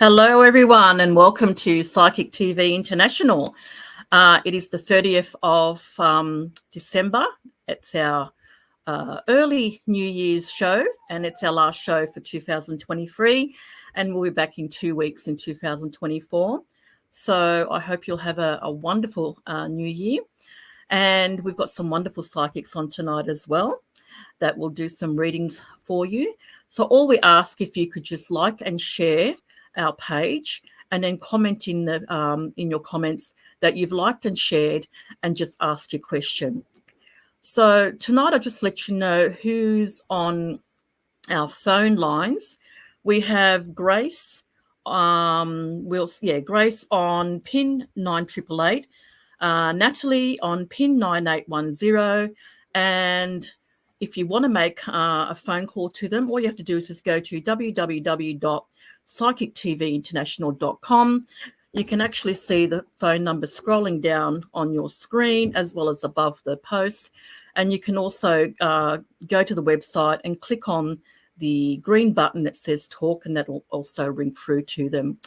Hello, everyone, and welcome to Psychic TV International. It is the 30th of December. It's our early New Year's show, and it's our last show for 2023, and we'll be back in 2 weeks in 2024. So I hope you'll have a wonderful new year. And we've got some wonderful psychics on tonight as well that will do some readings for you. So all we ask, if you could just like and share our page, and then comment in your comments that you've liked and shared, and just ask your question. So tonight I'll just let you know who's on our phone lines. We have Grace. Grace on pin 9888, Natalie on pin 9810, and if you want to make a phone call to them, all you have to do is just go to www.psychictvinternational.com. You can actually see the phone number scrolling down on your screen as well as above the post. And you can also go to the website and click on the green button that says talk, and that will also ring through to them.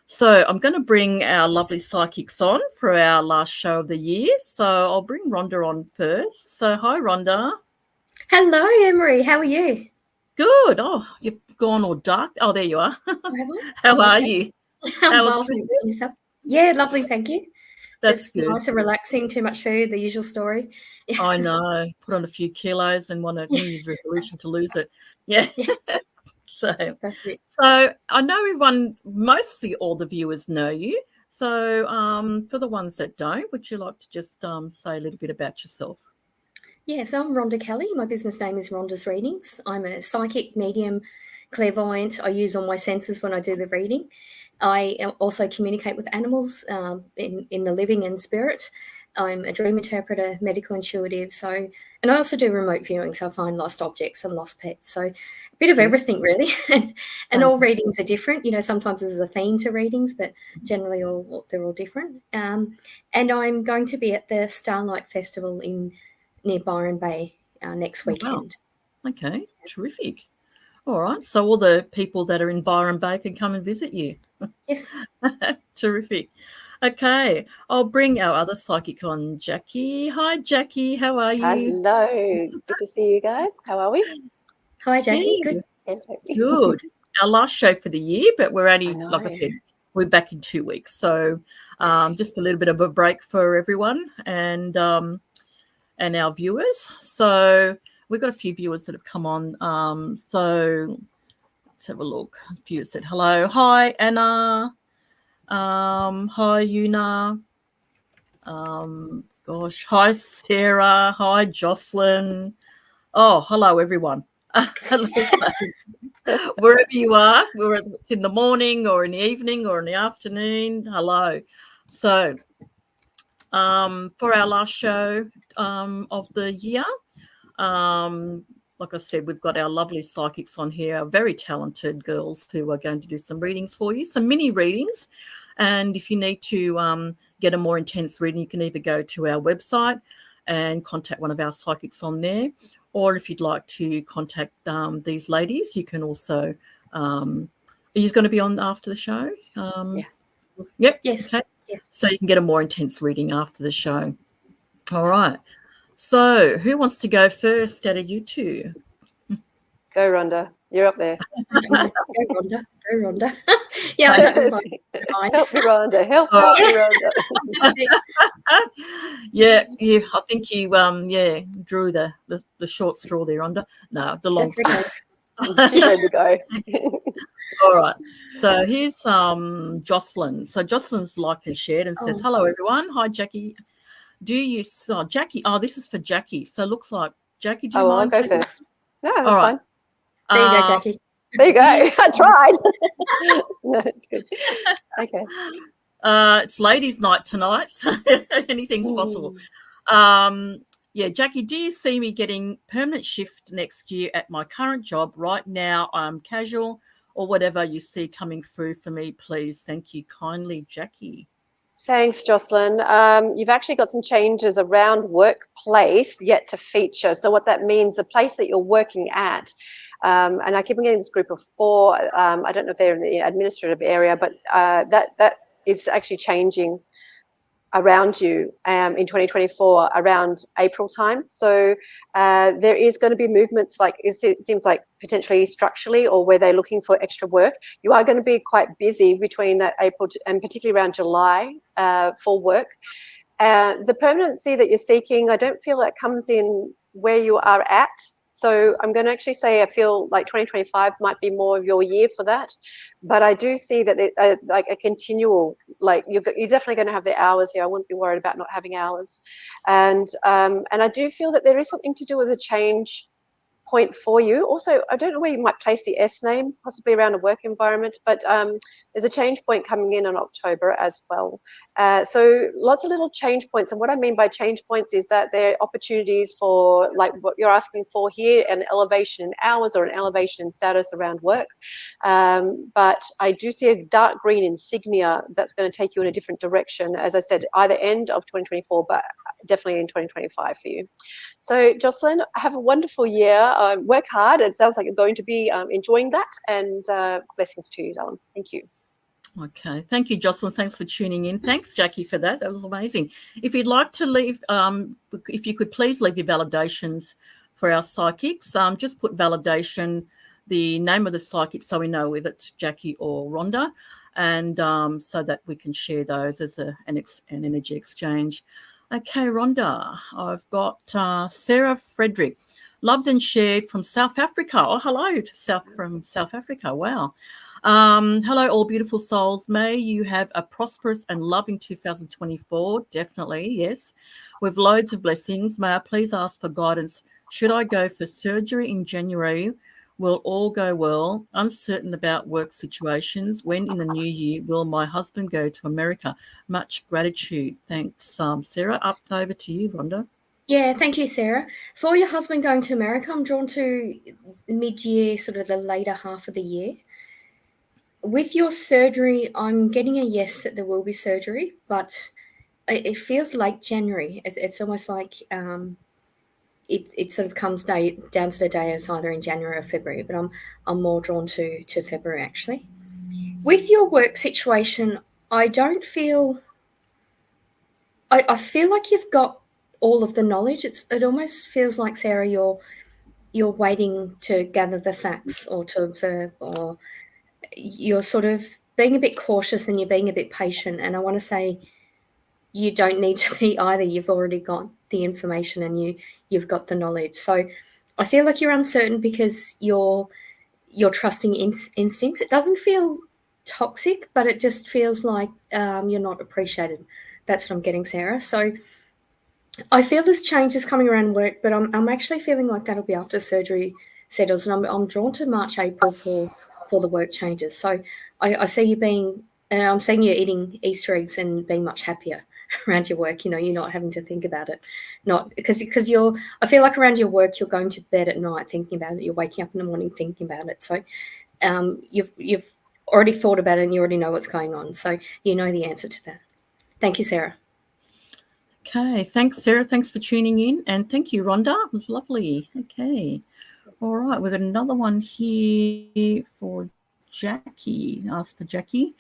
So I'm going to bring our lovely psychics on for our last show of the year. So I'll bring Rhonda on first. So hi, Rhonda. Hello, Emery. How are you? Good. Oh, you've gone all dark. Oh, there you are. How are you? How was Christmas? Yeah, lovely. Thank you. That's just good. Nice and relaxing. Too much food. The usual story. I know. Put on a few kilos and want a New Year's resolution to lose it. Yeah. So that's it. So I know everyone, mostly all the viewers know you. So for the ones that don't, would you like to just say a little bit about yourself? Yeah, so I'm Rhonda Kelly. My business name is Rhonda's Readings. I'm a psychic, medium, clairvoyant. I use all my senses when I do the reading. I also communicate with animals in the living and spirit. I'm a dream interpreter, medical intuitive. And I also do remote viewing, so I find lost objects and lost pets. So a bit of everything, really. and all readings are different. You know, sometimes there's a theme to readings, but generally they're all different. And I'm going to be at the Starlight Festival near Byron Bay next weekend. Wow. Okay, terrific. All right, so all the people that are in Byron Bay can come and visit you. Yes. Terrific. Okay, I'll bring our other psychic on, Jacqui. Hi, Jacqui. How are you? Hello. Good to see you guys. How are we? Hi, Jacqui. Yeah. Good. Good. Our last show for the year, but we're only, like I said, we're back in 2 weeks. So just a little bit of a break for everyone and our viewers. So we've got a few viewers that have come on. So let's have a look. A few said hello. Hi, Anna. Hi, Una. Hi, Sarah. Hi, Jocelyn. Oh, hello, everyone. Wherever you are, whether it's in the morning or in the evening or in the afternoon, hello. So for our last show of the year, like I said, we've got our lovely psychics on here, our very talented girls who are going to do some readings for you, some mini readings. And if you need to get a more intense reading, you can either go to our website and contact one of our psychics on there, or if you'd like to contact these ladies, you can also. Are you going to be on after the show? Yes. Yep. Yes. Okay. Yes. So you can get a more intense reading after the show. All right. So who wants to go first out of you two? Go, Rhonda. You're up there. Go, Rhonda. Go, Rhonda. Yeah, I don't mind. Help me, Rhonda. Help me, Rhonda. Yeah, I think you drew the short straw there, Rhonda. No, the long straw. She's ready to go. All right. So here's Jocelyn. So Jocelyn's liked and shared and says, hello, everyone. Hi, Jacqui. Do you Jacqui? Oh, this is for Jacqui. So it looks like Jacqui, do you mind? I'll go first. No, that's fine. There you go, Jacqui. There you go. I tried. No, it's good. Okay. It's ladies' night tonight, so anything's possible. Yeah, Jacqui, do you see me getting permanent shift next year at my current job? Right now, I'm casual, or whatever you see coming through for me, please. Thank you kindly, Jacqui. Thanks, Jocelyn. You've actually got some changes around workplace yet to feature. So what that means, the place that you're working at, And I keep on getting this group of 4. I don't know if they're in the administrative area, but that is actually changing around you in 2024 around April time. So there is going to be movements, like it seems like potentially structurally, or where they're looking for extra work. You are going to be quite busy between that April and particularly around July for work. The permanency that you're seeking, I don't feel that comes in where you are at. So I'm going to actually say I feel like 2025 might be more of your year for that. But I do see that like a continual, like you're definitely going to have the hours here. I wouldn't be worried about not having hours. And I do feel that there is something to do with a change point for you. Also, I don't know where you might place the S name, possibly around a work environment, but there's a change point coming in October as well. So lots of little change points. And what I mean by change points is that there are opportunities for, like what you're asking for here, an elevation in hours or an elevation in status around work. But I do see a dark green insignia that's going to take you in a different direction, as I said, either end of 2024, but definitely in 2025 for you. So Jocelyn, have a wonderful year. Work hard. It sounds like you're going to be enjoying that, and blessings to you, darling. Thank you. Okay. Thank you, Jocelyn. Thanks for tuning in. Thanks, Jacqui, for that. That was amazing. If you'd like to leave, if you could please leave your validations for our psychics, just put validation, the name of the psychic, so we know if it's Jacqui or Rhonda, and so that we can share those as an energy exchange. Okay, Rhonda, I've got Sarah Frederick. Loved and shared from South Africa. Oh, hello from South Africa. Wow. Hello, all beautiful souls. May you have a prosperous and loving 2024. Definitely, yes. With loads of blessings. May I please ask for guidance? Should I go for surgery in January? Will all go well? Uncertain about work situations. When in the new year will my husband go to America? Much gratitude. Thanks, Sarah. Up over to you, Rhonda. Yeah, thank you, Sarah. For your husband going to America, I'm drawn to mid-year, sort of the later half of the year. With your surgery, I'm getting a yes that there will be surgery, but it feels like January. It's almost like it sort of comes down to the day it's either in January or February, but I'm more drawn to February, actually. With your work situation, I don't feel... I feel like you've got all of the knowledge. It almost feels like, Sarah, you're waiting to gather the facts or to observe, or you're sort of being a bit cautious and you're being a bit patient. And I want to say you don't need to be either. You've already got the information and you've got the knowledge. So I feel like you're uncertain because you're trusting instincts. It doesn't feel toxic, but it just feels like you're not appreciated. That's what I'm getting, Sarah. So I feel this change is coming around work, but I'm actually feeling like that'll be after surgery settles, and I'm drawn to March, April for the work changes. So I see you being, and I'm seeing you eating Easter eggs and being much happier around your work. You know, you're not having to think about it, not because I feel like around your work you're going to bed at night thinking about it. You're waking up in the morning thinking about it. So you've already thought about it and you already know what's going on. So you know the answer to that. Thank you, Sarah. Okay, thanks, Sarah. Thanks for tuning in. And thank you, Rhonda. It was lovely. Okay. All right, we've got another one here for Jacqui. Ask for Jacqui.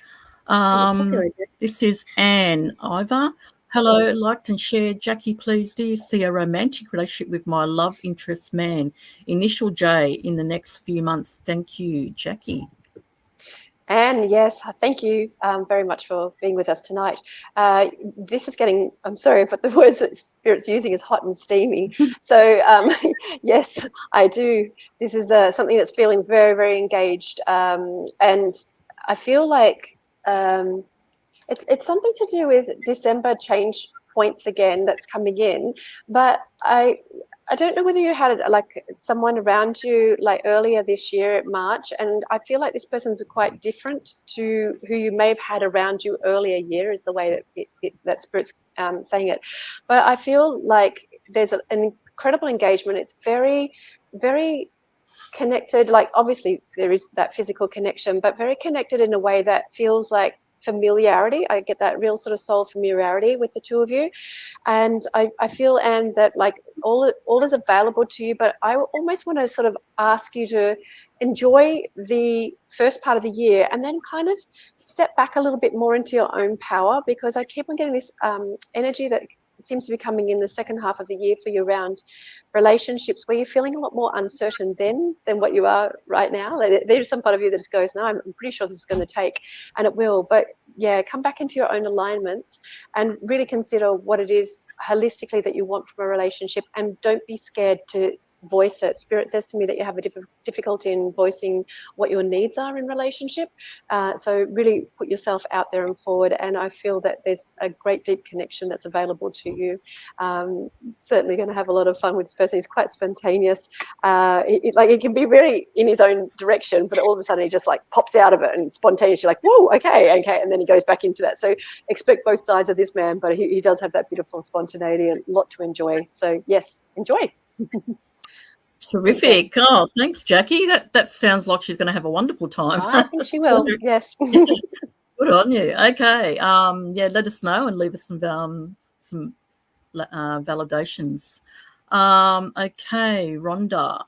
This is Anne Ivor. Hello, liked and shared. Jacqui, please, do you see a romantic relationship with my love interest man, initial J, in the next few months? Thank you, Jacqui. And yes, thank you very much for being with us tonight. This is getting, I'm sorry, but the words that Spirit's using is hot and steamy. So yes, I do. This is something that's feeling very, very engaged. And I feel like it's something to do with December change points again that's coming in. But I don't know whether you had like someone around you like earlier this year at March, and I feel like this person's quite different to who you may have had around you earlier year, is the way that that Spirit's saying it. But I feel like there's an incredible engagement. It's very, very connected. Like obviously there is that physical connection, but very connected in a way that feels like familiarity. I get that real sort of soul familiarity with the two of you. And I feel, Anne, that like all is available to you, but I almost want to sort of ask you to enjoy the first part of the year and then kind of step back a little bit more into your own power, because I keep on getting this energy that seems to be coming in the second half of the year for you around relationships where you're feeling a lot more uncertain than what you are right now. There's some part of you that just goes, no, I'm pretty sure this is going to take, and it will. But yeah, come back into your own alignments and really consider what it is holistically that you want from a relationship, and don't be scared to voice it. Spirit says to me that you have a difficulty in voicing what your needs are in relationship. So really put yourself out there and forward. And I feel that there's a great deep connection that's available to you. Certainly going to have a lot of fun with this person. He's quite spontaneous. He can be very in his own direction, but all of a sudden he just like pops out of it and spontaneously like, whoa, okay. And then he goes back into that. So expect both sides of this man, but he does have that beautiful spontaneity and a lot to enjoy. So yes, enjoy. Terrific. Oh, thanks, Jacqui. That sounds like she's going to have a wonderful time. I think she will. Yes. Good on you. Okay. Let us know and leave us some validations. Okay, Rhonda.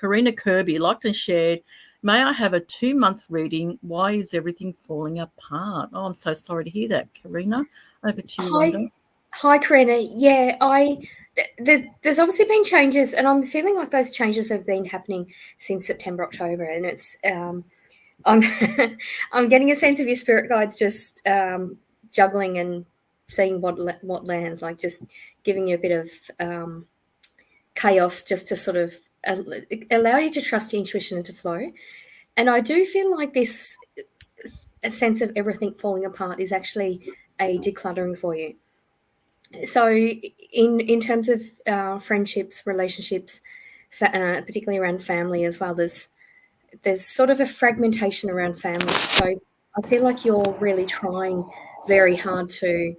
Karina Kirby liked and shared. May I have a 2-month reading? Why is everything falling apart? Oh, I'm so sorry to hear that, Karina. Over to you, Rhonda. Hi, Karina. Yeah, there's obviously been changes, and I'm feeling like those changes have been happening since September, October, and it's I'm I'm getting a sense of your spirit guides just juggling and seeing what lands, like just giving you a bit of chaos, just to sort of allow you to trust your intuition and to flow. And I do feel like a sense of everything falling apart is actually a decluttering for you. So in terms of friendships, relationships, particularly around family as well, there's sort of a fragmentation around family. So I feel like you're really trying very hard to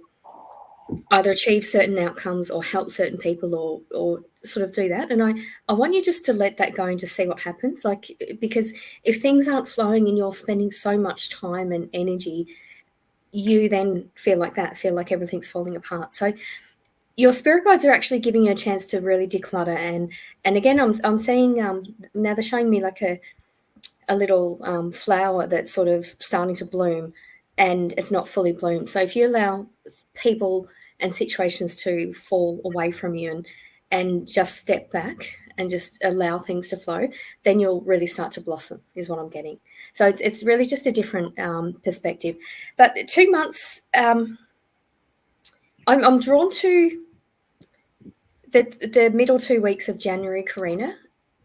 either achieve certain outcomes or help certain people or sort of do that. And I want you just to let that go and just see what happens. Like, because if things aren't flowing and you're spending so much time and energy, you then feel like everything's falling apart. So your spirit guides are actually giving you a chance to really declutter. And again, I'm seeing now they're showing me like a little flower that's sort of starting to bloom, and it's not fully bloomed. So if you allow people and situations to fall away from you and just step back and just allow things to flow, then you'll really start to blossom, is what I'm getting. So it's really just a different perspective. But 2 months, I'm drawn to the middle 2 weeks of January, Karina,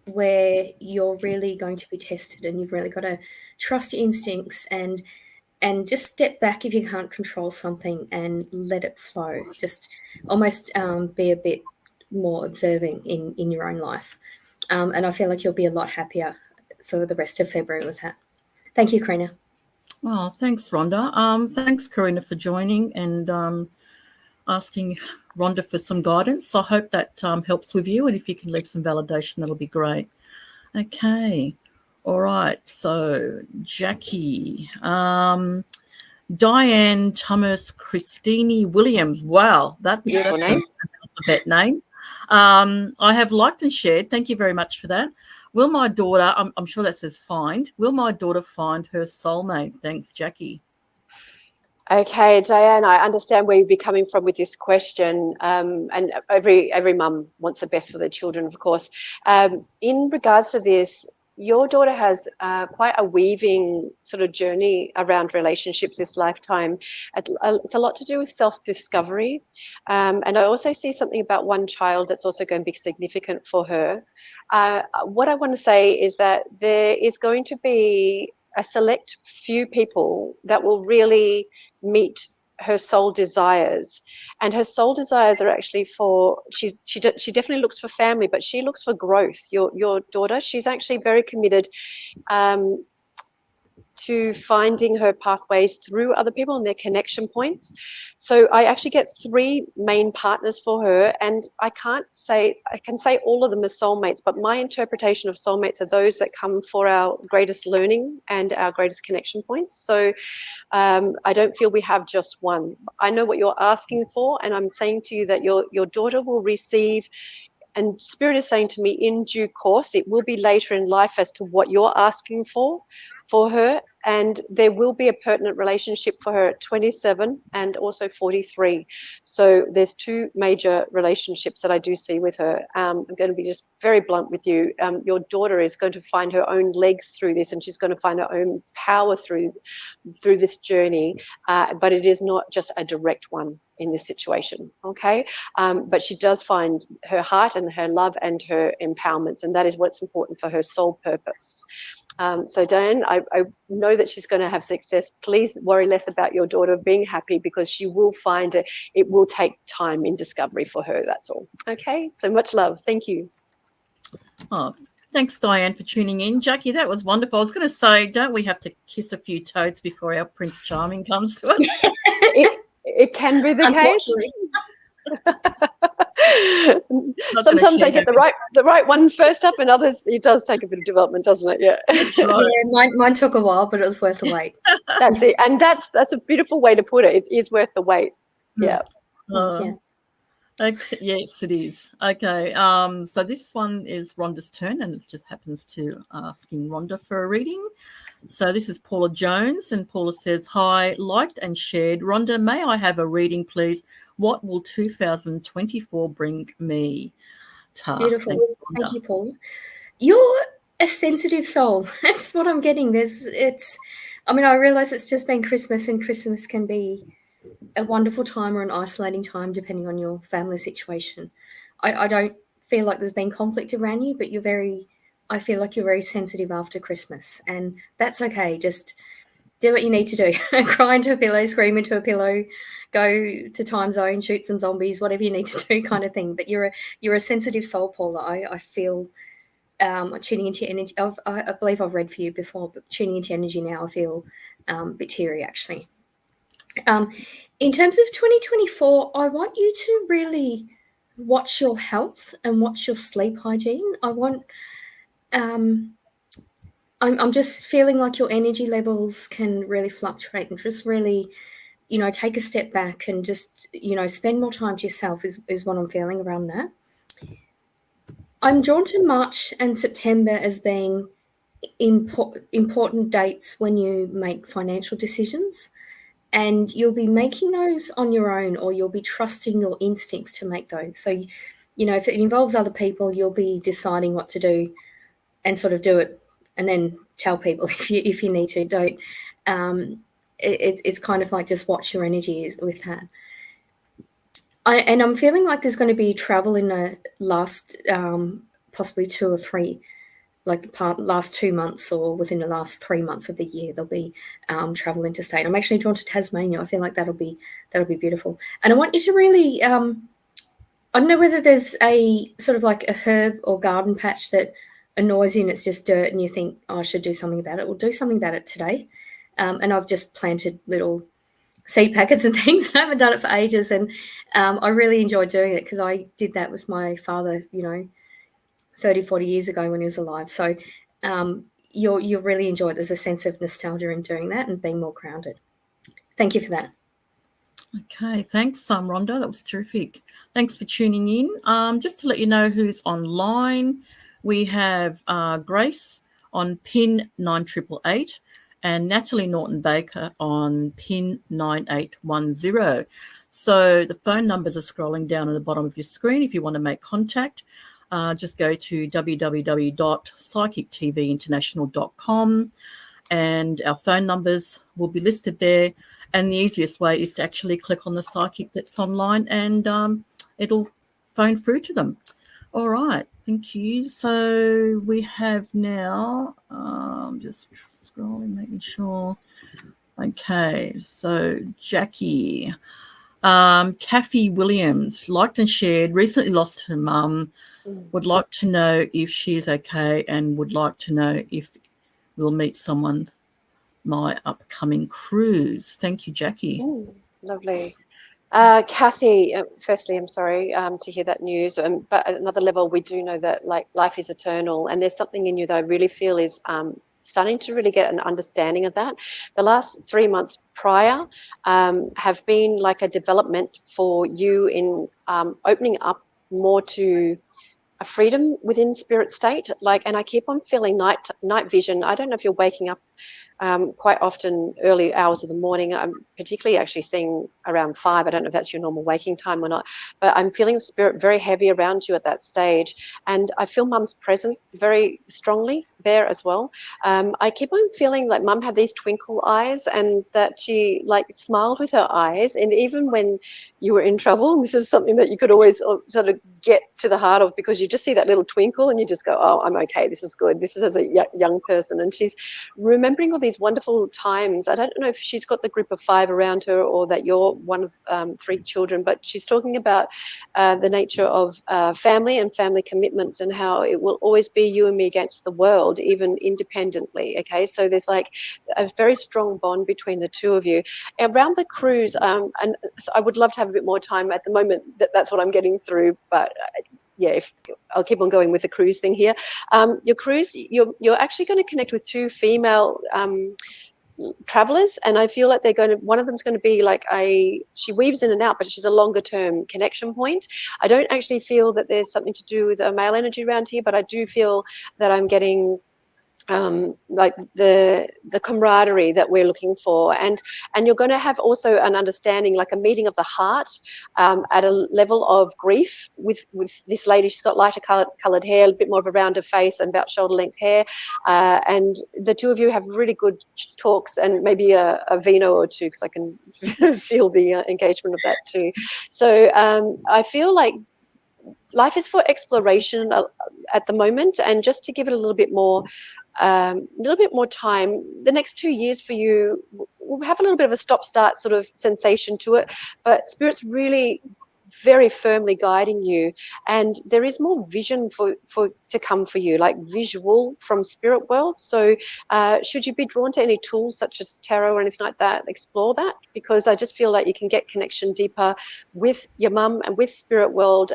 where you're really going to be tested, and you've really got to trust your instincts and just step back if you can't control something and let it flow. Just almost be a bit more observing in your own life. And I feel like you'll be a lot happier for the rest of February with that. Thank you, Karina. Oh, thanks, Rhonda. Thanks, Karina, for joining and asking Rhonda for some guidance. I hope that helps with you, and if you can leave some validation, that'll be great. Okay. All right. So, Jacqui. Diane Thomas Christine Williams. Wow, that's an alphabet name. I have liked and shared. Thank you very much for that. Will my daughter, I'm sure that says find, will my daughter find her soulmate? Thanks, Jacqui. Okay, Diane, I understand where you'd be coming from with this question, and every mum wants the best for their children, of course. In regards to this, your daughter has quite a weaving sort of journey around relationships this lifetime. It's a lot to do with self-discovery. And I also see something about one child that's also going to be significant for her. What I want to say is that there is going to be a select few people that will really meet her soul desires, and her soul desires are actually for she definitely looks for family, but she looks for growth. Your daughter, she's actually very committed to finding her pathways through other people and their connection points. So I actually get 3 main partners for her, and I can say all of them are soulmates, but my interpretation of soulmates are those that come for our greatest learning and our greatest connection points. So I don't feel we have just one. I know what you're asking for, and I'm saying to you that your daughter will receive, and Spirit is saying to me, in due course, it will be later in life as to what you're asking for her, and there will be a pertinent relationship for her at 27 and also 43. So there's 2 major relationships that I do see with her. I'm going to be just very blunt with you. Your daughter is going to find her own legs through this, and she's going to find her own power through this journey, but it is not just a direct one in this situation, okay? But she does find her heart and her love and her empowerments, and that is what's important for her soul purpose. So Diane, I know that she's going to have success. Please worry less about your daughter being happy, because she will find it. It will take time in discovery for her, that's all. Okay, so much love. Thank you. Oh, thanks, Diane, for tuning in. Jacqui, that was wonderful. I was going to say, don't we have to kiss a few toads before our Prince Charming comes to us? It can be the case. Sometimes they get the right one first up, and others it does take a bit of development, doesn't it? Yeah. That's right. Yeah, mine took a while, but it was worth the wait. That's it, and that's a beautiful way to put it. It is worth the wait. Yeah. Yeah. Okay, yes, it is. Okay. So this one is Rhonda's turn, and it just happens to asking Rhonda for a reading. So this is Paula Jones, and Paula says, "Hi, liked and shared. Rhonda, may I have a reading, please? What will 2024 bring me?" Beautiful. Thanks, Thank you, Paul. You're a sensitive soul. That's what I'm getting. I realize it's just been Christmas, and Christmas can be a wonderful time or an isolating time, depending on your family situation. I don't feel like there's been conflict around you, but I feel like you're very sensitive after Christmas, and that's okay. Just do what you need to do. Cry into a pillow, scream into a pillow, go to time zone, shoot some zombies, whatever you need to do, kind of thing. But you're a sensitive soul, Paula. I feel tuning into your energy. I believe I've read for you before, but tuning into energy now, I feel a bit teary, actually. In terms of 2024, I want you to really watch your health and watch your sleep hygiene. I'm just feeling like your energy levels can really fluctuate, and just really, take a step back and just, spend more time to yourself is what I'm feeling around that. I'm drawn to March and September as being important dates when you make financial decisions, and you'll be making those on your own, or you'll be trusting your instincts to make those. So, if it involves other people, you'll be deciding what to do and sort of do it, and then tell people if you need to. Don't. It's kind of like just watch your energy with that. I'm feeling like there's going to be travel in the last possibly 2 or 3, last 2 months, or within the last 3 months of the year, there'll be travel interstate. I'm actually drawn to Tasmania. I feel like that'll be beautiful. And I want you to really, I don't know whether there's a sort of like a herb or garden patch that annoys you and it's just dirt and you think, oh, I should do something about it. Well, do something about it today. And I've just planted little seed packets and things. I haven't done it for ages, and I really enjoyed doing it because I did that with my father, 30, 40 years ago when he was alive. So you'll really enjoy it. There's a sense of nostalgia in doing that and being more grounded. Thank you for that. Okay, thanks, Rhonda. That was terrific. Thanks for tuning in. Just to let you know who's online, we have Grace on pin 9888 and Natalie Norton-Baker on pin 9810. So the phone numbers are scrolling down at the bottom of your screen. If you want to make contact, just go to www.psychictvinternational.com, and our phone numbers will be listed there. And the easiest way is to actually click on the psychic that's online, and it'll phone through to them. All right, thank you. So we have now, just scrolling, making sure. Okay, so Jacqui. Kathy Williams, liked and shared, recently lost her mum, would like to know if she's okay, and would like to know if we'll meet someone my upcoming cruise. Thank you, Jacqui. Lovely. Kathy, firstly, I'm sorry to hear that news. But at another level, we do know that like life is eternal, and there's something in you that I really feel is starting to really get an understanding of that. The last 3 months prior have been like a development for you in opening up more to a freedom within spirit state. Like, and I keep on feeling night vision. I don't know if you're waking up quite often early hours of the morning. I'm particularly actually seeing around 5. I don't know if that's your normal waking time or not, but I'm feeling the spirit very heavy around you at that stage. And I feel Mum's presence very strongly there as well. I keep on feeling like Mum had these twinkle eyes, and that she like smiled with her eyes. And even when you were in trouble, and this is something that you could always sort of get to the heart of, because you just see that little twinkle and you just go, oh, I'm okay, this is good. This is as a young person. And she's remembering all these wonderful times. I don't know if she's got the group of 5 around her, or that you're one of 3 children, but she's talking about the nature of family and family commitments, and how it will always be you and me against the world, even independently. Okay, so there's like a very strong bond between the two of you around the cruise. And so I would love to have a bit more time. At the moment, that's what I'm getting through, but yeah, I'll keep on going with the cruise thing here. Your cruise, you're actually going to connect with 2 female travelers, and I feel like they're going to, one of them's going to be like she weaves in and out, but she's a longer term connection point. I don't actually feel that there's something to do with a male energy around here, but I do feel that I'm getting like the camaraderie that we're looking for, and you're going to have also an understanding, like a meeting of the heart at a level of grief with this lady. She's got lighter colored hair, a bit more of a rounder face, and about shoulder length hair, and the 2 of you have really good talks, and maybe a vino or 2, because I can feel the engagement of that too. So I feel like life is for exploration at the moment, and just to give it a little bit more time. The next 2 years for you will have a little bit of a stop-start sort of sensation to it, but Spirit's really very firmly guiding you, and there is more vision to come for you, like visual from Spirit world. So should you be drawn to any tools such as tarot or anything like that, explore that, because I just feel like you can get connection deeper with your mum and with Spirit world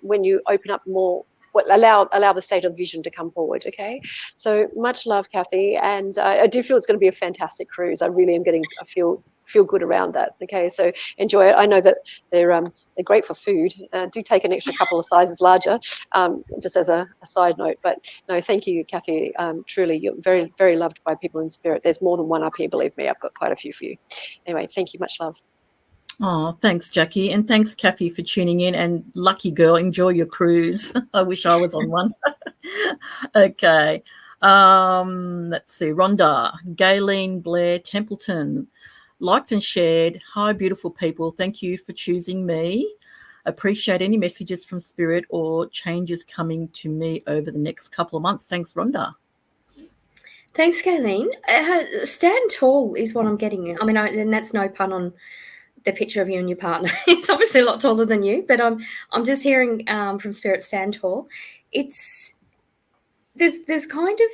when you open up more. Allow the state of vision to come forward. Okay, so much love, Kathy, and I do feel it's going to be a fantastic cruise. I really am getting a feel good around that. Okay, so enjoy it. I know that they're great for food. Do take an extra couple of sizes larger, just as a side note. But no, thank you, Kathy. Truly, you're very, very loved by people in Spirit. There's more than one up here, believe me. I've got quite a few for you. Anyway, thank you. Much love. Oh, thanks, Jacqui. And thanks, Kathy, for tuning in. And lucky girl, enjoy your cruise. I wish I was on one. Okay. Let's see. Rhonda, Gayleen Blair Templeton, liked and shared. Hi, beautiful people. Thank you for choosing me. Appreciate any messages from Spirit or changes coming to me over the next couple of months. Thanks, Rhonda. Thanks, Gayleen. Stand tall is what I'm getting. I mean, and that's no pun on the picture of you and your partner. It's obviously a lot taller than you, but I'm just hearing from Spirit, stand tall. There's kind of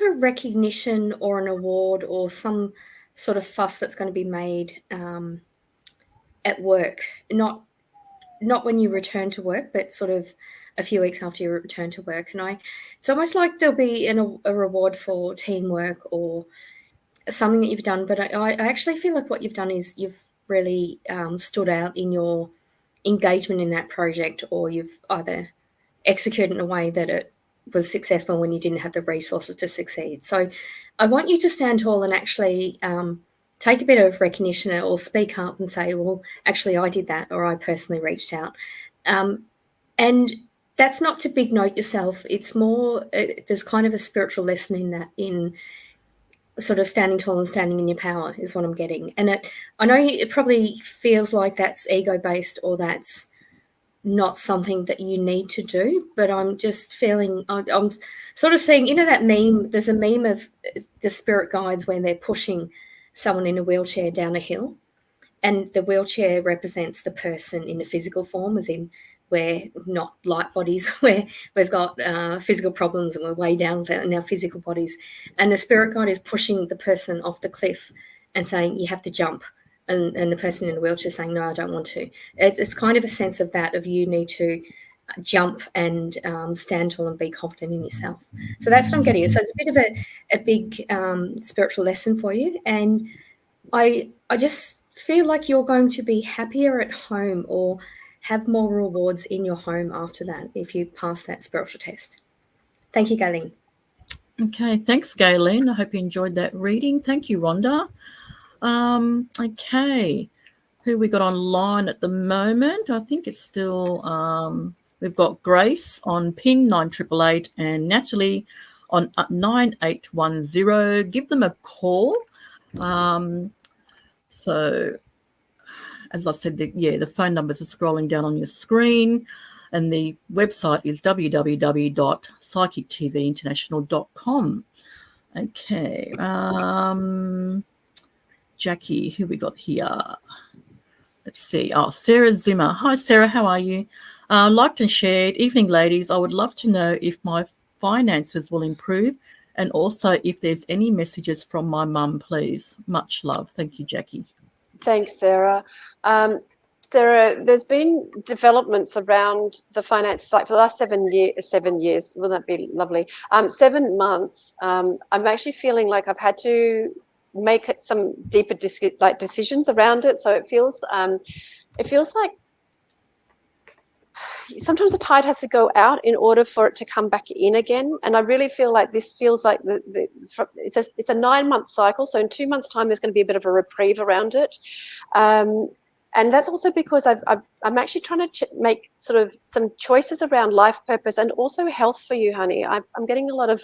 a recognition or an award or some sort of fuss that's going to be made at work, not when you return to work, but sort of a few weeks after you return to work. And it's almost like there'll be a reward for teamwork or something that you've done, but I actually feel like what you've done is you've really stood out in your engagement in that project, or you've either executed in a way that it was successful when you didn't have the resources to succeed. So I want you to stand tall and actually take a bit of recognition, or speak up and say, well, actually I did that, or I personally reached out. And that's not to big note yourself. It's more, there's kind of a spiritual lesson in that, in sort of standing tall and standing in your power is what I'm getting. And I know it probably feels like that's ego-based, or that's not something that you need to do, but I'm just feeling, I'm sort of seeing, that meme, there's a meme of the spirit guides when they're pushing someone in a wheelchair down a hill, and the wheelchair represents the person in the physical form, as in we're not light bodies, where we've got physical problems and we're way down in our physical bodies. And the spirit guide is pushing the person off the cliff and saying, you have to jump. And the person in the wheelchair saying, no, I don't want to. It's kind of a sense of that, of you need to jump and stand tall and be confident in yourself. So that's what I'm getting at. So it's a bit of a big spiritual lesson for you. And I just feel like you're going to be happier at home or have more rewards in your home after that if you pass that spiritual test. Thank you, Galen. Okay, thanks, Galen. I hope you enjoyed that reading. Thank you, Rhonda. Okay, who we got online at the moment? I think it's still we've got Grace on PIN 9888 and Natalie on 9810. Give them a call. So, as I said, the phone numbers are scrolling down on your screen, and the website is www.psychictvinternational.com. Okay. Jackie, who we got here? Let's see. Oh, Sarah Zimmer. Hi, Sarah. How are you? Liked and shared. Evening, ladies. I would love to know if my finances will improve, and also if there's any messages from my mum, please. Much love. Thank you, Jackie. Thanks, Sarah. Sarah, there's been developments around the finances, like for the last 7 years. Will that be lovely? 7 months. I'm actually feeling like I've had to make it some deeper decisions around it. So it feels like sometimes the tide has to go out in order for it to come back in again. And I really feel like this feels like it's a 9-month cycle. So in 2 months' time, there's going to be a bit of a reprieve around it. And that's also because I'm actually trying to make sort of some choices around life purpose and also health for you, honey. I'm getting a lot of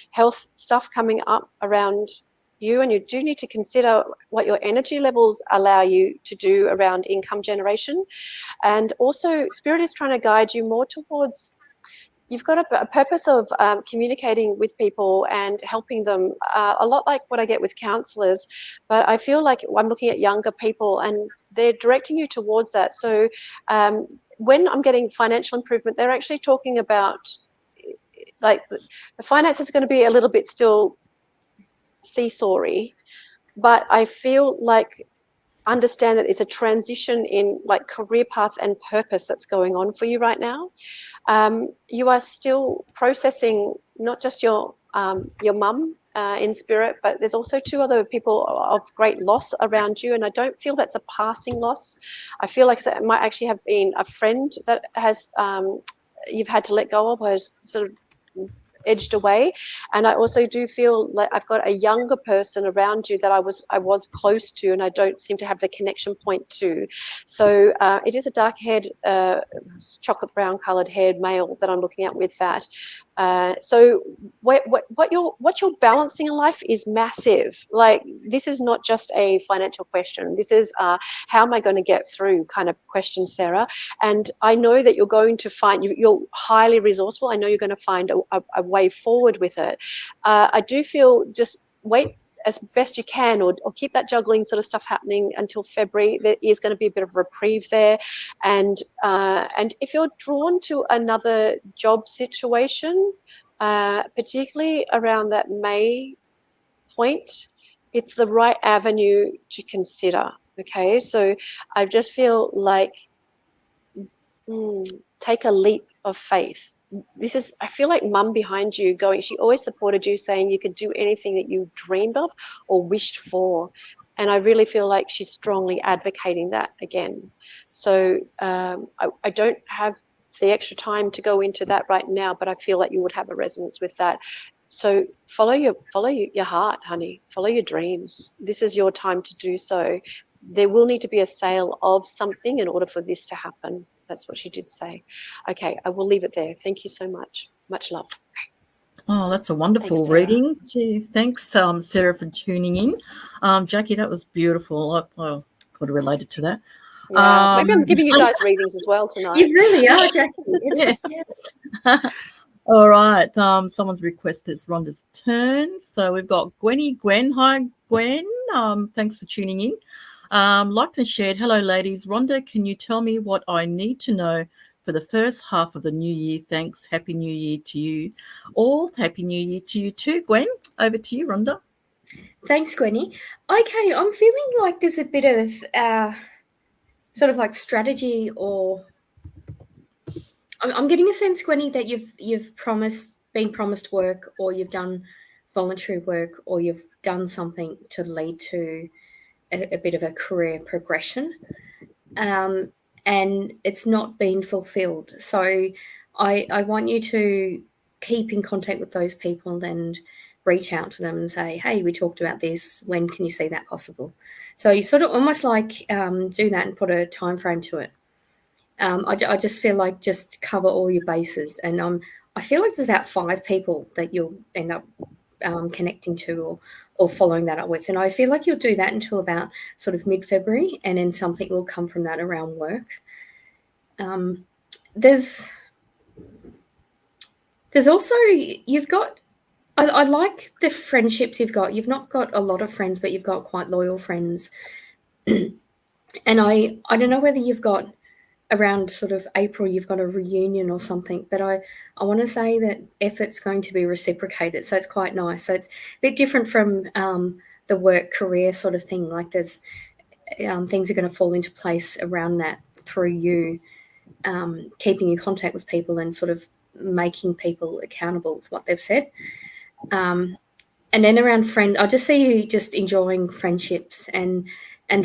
health stuff coming up around you, and you do need to consider what your energy levels allow you to do around income generation. And also Spirit is trying to guide you more towards, you've got a purpose of communicating with people and helping them, a lot like what I get with counsellors, but I feel like I'm looking at younger people and they're directing you towards that. So when I'm getting financial improvement, they're actually talking about like the finances are going to be a little bit still seesawy, but I feel like understand that it's a transition in like career path and purpose that's going on for you right now. You are still processing not just your mum in spirit, but there's also 2 other people of great loss around you, and I don't feel that's a passing loss. I feel like it might actually have been a friend that has you've had to let go of, or has sort of edged away. And I also do feel like I've got a younger person around you that I was close to, and I don't seem to have the connection point to. So it is a dark-haired, chocolate brown coloured haired male that I'm looking at with that. So what you're balancing in life is massive. Like, this is not just a financial question. This is how am I going to get through kind of question, Sarah. And I know that you're going to find, you're highly resourceful. I know you're going to find a way forward with it. I do feel just wait as best you can, or keep that juggling sort of stuff happening until February. There is going to be a bit of reprieve there. And if you're drawn to another job situation, particularly around that May point, it's the right avenue to consider. Okay, so I just feel like take a leap of faith. I feel like mum behind you going, she always supported you, saying you could do anything that you dreamed of or wished for. And I really feel like she's strongly advocating that again. So I don't have the extra time to go into that right now, but I feel like you would have a resonance with that. So follow your heart, honey. Follow your dreams. This is your time to do so. There will need to be a sale of something in order for this to happen. That's what she did say. Okay, I will leave it there. Thank you so much. Much love. Oh, that's a wonderful reading. Gee, thanks, Sarah, for tuning in. Jackie, that was beautiful. I could have related to that. Yeah, maybe I'm giving you guys readings as well tonight. You really are, Jackie. Yeah. All right. Someone's requested it's Rhonda's turn. So we've got Gwen. Hi, Gwen. Thanks for tuning in. Liked and shared. Hello, ladies. Rhonda, can you tell me what I need to know for the first half of the new year. Thanks. Happy New Year to you all. Happy New Year to you too, Gwen. Over to you, Rhonda. Thanks, Gwenny. Okay, I'm feeling like there's a bit of sort of like strategy, or I'm getting a sense, Gwenny, that you've been promised work, or you've done voluntary work, or you've done something to lead to a bit of a career progression, and it's not been fulfilled. So I want you to keep in contact with those people and reach out to them and say, hey, we talked about this. When can you see that possible? So you sort of almost like do that and put a time frame to it. I just feel like just cover all your bases. And I feel like there's about 5 people that you'll end up connecting to or following that up with. And I feel like you'll do that until about sort of mid-February, and then something will come from that around work. There's also, you've got, I like the friendships you've got. You've not got a lot of friends, but you've got quite loyal friends. And I don't know whether you've got around sort of April, you've got a reunion or something, but I want to say that effort's going to be reciprocated. So it's quite nice. So it's a bit different from the work career sort of thing. Like there's things are going to fall into place around that through you keeping in contact with people and sort of making people accountable with what they've said. And then around friends, I just see you just enjoying friendships, and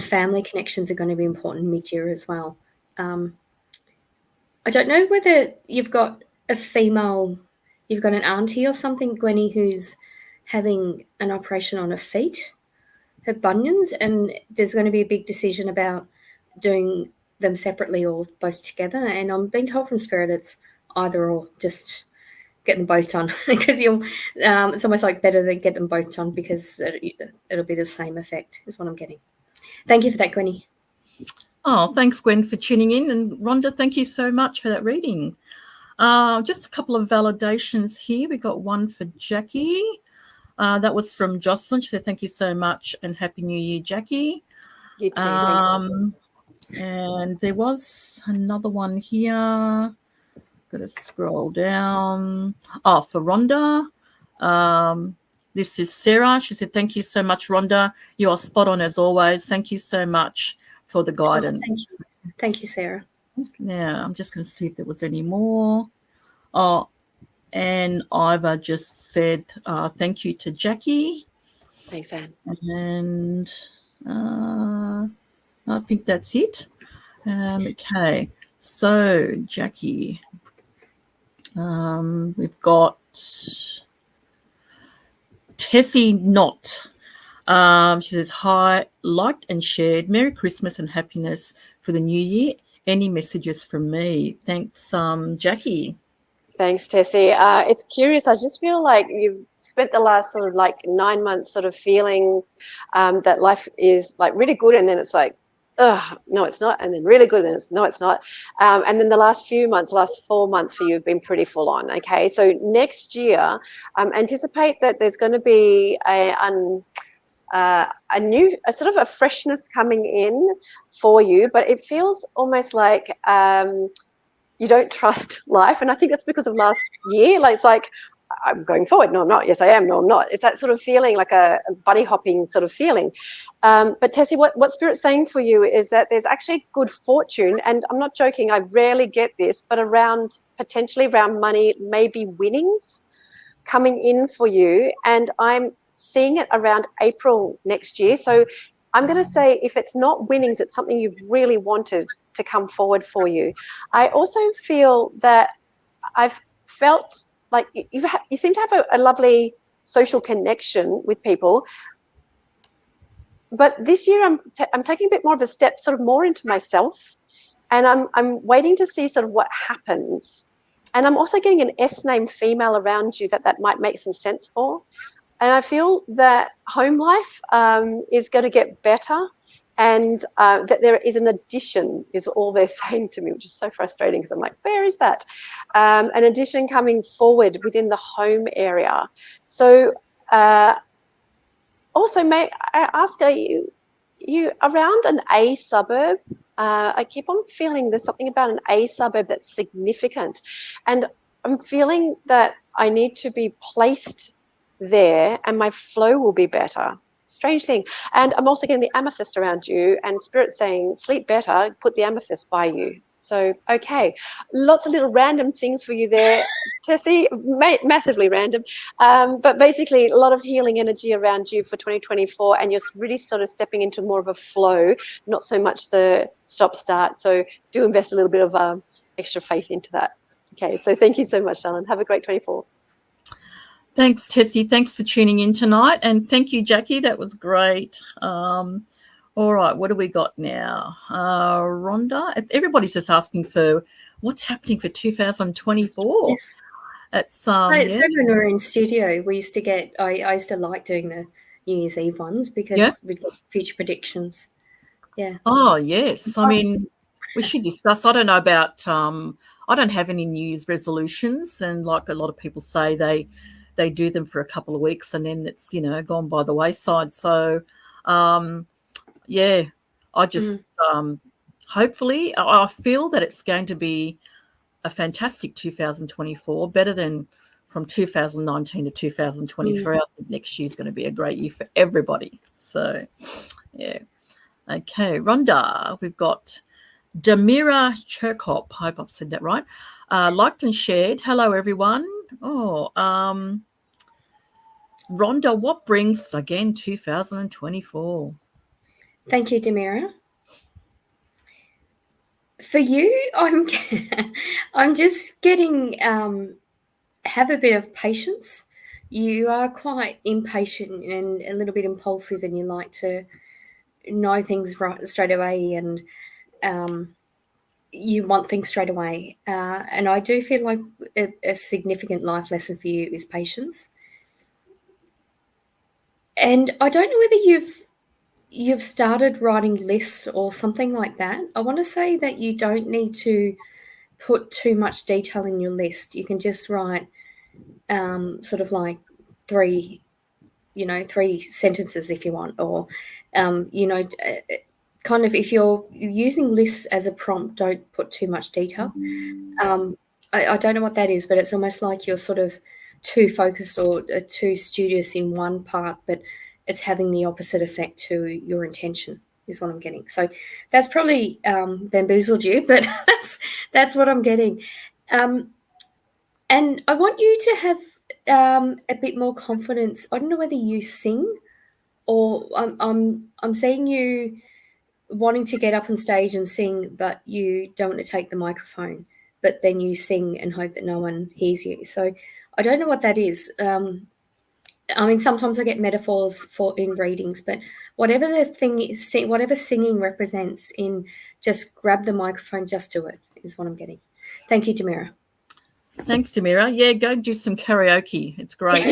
family connections are going to be important mid-year as well. I don't know whether you've got you've got an auntie or something, Gwenny, who's having an operation on her feet, her bunions, and there's going to be a big decision about doing them separately or both together. And I'm being told from Spirit it's either or, just get them both done because it's almost like better to get them both done because it'll be the same effect is what I'm getting. Thank you for that, Gwenny. Oh, thanks, Gwen, for tuning in. And Rhonda, thank you so much for that reading. Just a couple of validations here. We got one for Jacqui. That was from Jocelyn. She said, thank you so much and Happy New Year, Jacqui. You too. Thanks, Jocelyn. And there was another one here. Got to scroll down. Oh, for Rhonda. This is Sarah. She said, thank you so much, Rhonda. You are spot on as always. Thank you so much for the guidance. Oh, thank you, Sarah. Yeah, I'm just going to see if there was any more. Oh, and Iva just said thank you to Jacqui. Thanks, Anne. And I think that's it. Okay, so Jacqui, we've got Tessie Knott. She says, hi, liked and shared. Merry Christmas and happiness for the new year. Any messages from me? Thanks, Jacqui. Thanks, Tessie. It's curious. I just feel like you've spent the last sort of like 9 months sort of feeling that life is like really good, and then it's like, oh, no, it's not. And then really good, and then it's not. And then the last 4 months for you have been pretty full on. Okay. So next year, anticipate that there's going to be a sort of a freshness coming in for you, but it feels almost like you don't trust life. And I think that's because of last year. Like, it's like, I'm going forward. No, I'm not. Yes, I am. No, I'm not. It's that sort of feeling, like a bunny hopping sort of feeling. But Tessie, what Spirit's saying for you is that there's actually good fortune. And I'm not joking. I rarely get this, but potentially around money, maybe winnings coming in for you. And I'm seeing it around April next year. So I'm going to say if it's not winnings, it's something you've really wanted to come forward for you. I also feel that I've felt like you seem to have a lovely social connection with people. But this year I'm taking a bit more of a step sort of more into myself, and I'm waiting to see sort of what happens. And I'm also getting an S name female around you that might make some sense for. And I feel that home life is going to get better, and that there is an addition is all they're saying to me, which is so frustrating because I'm like, where is that? An addition coming forward within the home area. So also, may I ask, are you around an A suburb I keep on feeling there's something about an A suburb that's significant. And I'm feeling that I need to be placed there and my flow will be better. Strange thing. And I'm also getting the amethyst around you, and Spirit saying, sleep better, put the amethyst by you. So, okay, lots of little random things for you there, Tessie, massively random. But basically, a lot of healing energy around you for 2024, and you're really sort of stepping into more of a flow, not so much the stop-start. So do invest a little bit of extra faith into that. Okay, so thank you so much, Alan. Have a great 24. Thanks, Tessie. Thanks for tuning in tonight. And thank you, Jacqui. That was great. All right, what do we got now? Rhonda, everybody's just asking for what's happening for 2024. Yes. It's So when we were in studio, we used to get, I used to like doing the New Year's Eve ones because we'd get future predictions. Yeah. Oh, yes. I mean, we should discuss. I don't know about, I don't have any New Year's resolutions. And like a lot of people say, they do them for a couple of weeks and then it's, gone by the wayside. So, yeah, I just hopefully I feel that it's going to be a fantastic 2024, better than from 2019 to 2023. I think next year is going to be a great year for everybody. So, yeah. Okay, Rhonda, we've got Damira Cherkop. Hope I've said that right. Liked and shared. Hello, everyone. Oh, Rhonda, what brings, again, 2024? Thank you, Damira. For you, I'm just getting have a bit of patience. You are quite impatient and a little bit impulsive, and you like to know things right straight away, and you want things straight away. And I do feel like a significant life lesson for you is patience. And I don't know whether you've started writing lists or something like that. I want to say that you don't need to put too much detail in your list. You can just write sort of like three sentences if you want, or kind of if you're using lists as a prompt, don't put too much detail. I don't know what that is, but it's almost like you're sort of too focused or too studious in one part, but it's having the opposite effect to your intention is what I'm getting. So that's probably bamboozled you, but that's what I'm getting. And I want you to have a bit more confidence. I don't know whether you sing, or I'm seeing you wanting to get up on stage and sing, but you don't want to take the microphone, but then you sing and hope that no one hears you. So I don't know what that is. I mean, sometimes I get metaphors in readings, but whatever the thing is, whatever singing represents, in just grab the microphone, just do it, is what I'm getting. Thank you, Damira. Thanks, Damira. Yeah, go do some karaoke. It's great.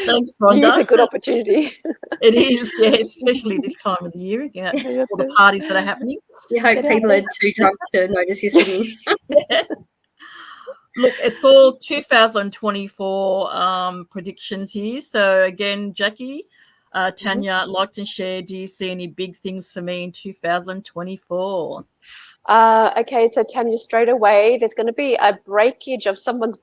Thanks, Rhonda. It's a good opportunity. It is, yeah, especially this time of the year, all the parties that are happening. You hope people are too drunk to notice you singing. Yeah. Look, it's all 2024 predictions here. So again, Jacqui, Tanya, liked and shared. Do you see any big things for me in 2024? Okay, so Tanya, straight away, there's going to be a breakage of someone's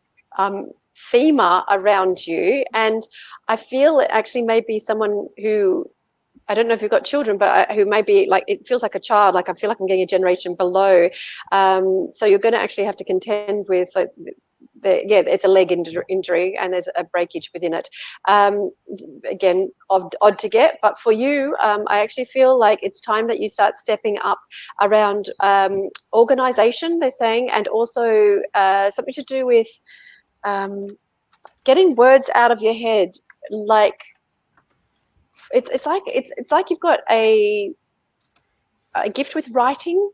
thema around you, and I feel it actually may be someone who, I don't know if you've got children, but who may be like, it feels like a child, like I feel like I'm getting a generation below. So you're going to actually have to contend with it's a leg injury and there's a breakage within it. Again, odd to get, but for you, I actually feel like it's time that you start stepping up around organization, they're saying, and also something to do with getting words out of your head. Like, it's like you've got a gift with writing,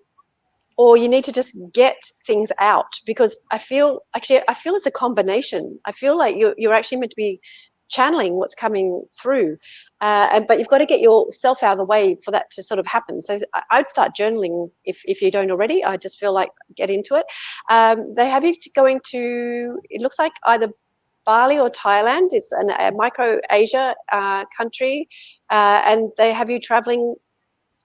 or you need to just get things out, because I feel it's a combination. I feel like you're actually meant to be channeling what's coming through, but you've got to get yourself out of the way for that to sort of happen. So I'd start journaling if you don't already. I just feel like get into it. They have you going to, it looks like either Bali or Thailand. It's a micro Asia country, and they have you traveling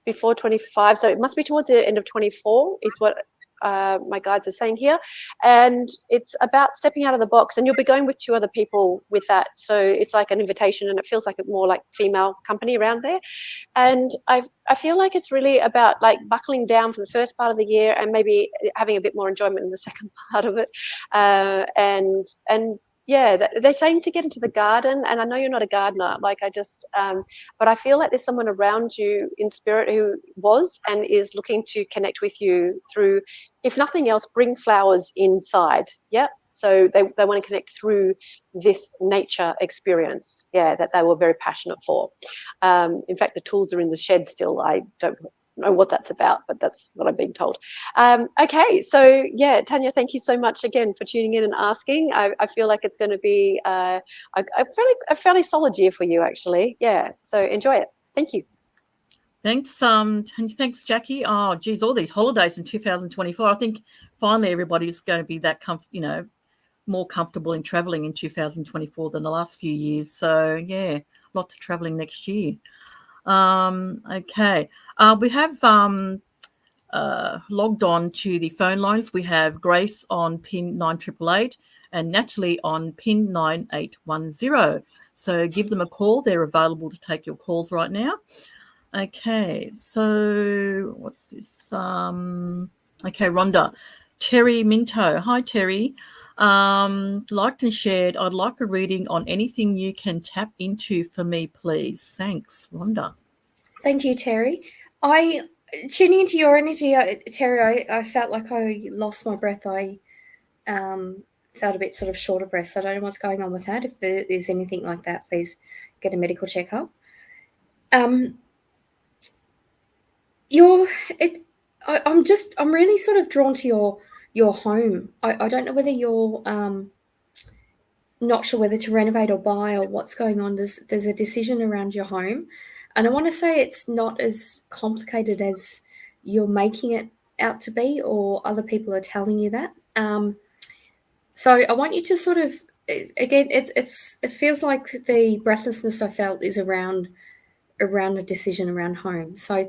before 25, so it must be towards the end of 24 is what my guides are saying here. And it's about stepping out of the box, and you'll be going with 2 other people with that, so it's like an invitation, and it feels like more like female company around there. And I feel like it's really about like buckling down for the first part of the year and maybe having a bit more enjoyment in the second part of it. And yeah, they're saying to get into the garden, and I know you're not a gardener, like but I feel like there's someone around you in spirit who was and is looking to connect with you through, if nothing else, bring flowers inside. Yeah. So they want to connect through this nature experience, that they were very passionate for. In fact, the tools are in the shed still. I don't know what that's about, but that's what I've been told. Okay, so yeah, Tanya, thank you so much again for tuning in and asking. I feel like it's going to be a fairly solid year for you, actually. Yeah, so enjoy it. Thank you. Thanks, thanks, Jacqui. Oh, geez, all these holidays in 2024. I think finally everybody's going to be that more comfortable in traveling in 2024 than the last few years. So yeah, lots of traveling next year. Okay, we have logged on to the phone lines. We have Grace on pin 9888 and Natalie on pin 9810. So give them a call. They're available to take your calls right now. Okay, so what's this? Okay, Rhonda. Terry Minto. Hi, Terry. Liked and shared. I'd like a reading on anything you can tap into for me, please. Thanks, Rhonda. Thank you, Terry. Tuning into your energy, Terry, I felt like I lost my breath. I felt a bit sort of short of breath. So I don't know what's going on with that. If there is anything like that, please get a medical checkup. I'm really sort of drawn to your home. I don't know whether you're not sure whether to renovate or buy or what's going on. There's a decision around your home, and I want to say it's not as complicated as you're making it out to be, or other people are telling you that. So I want you to sort of, again, it feels like the breathlessness I felt is around a decision around home. So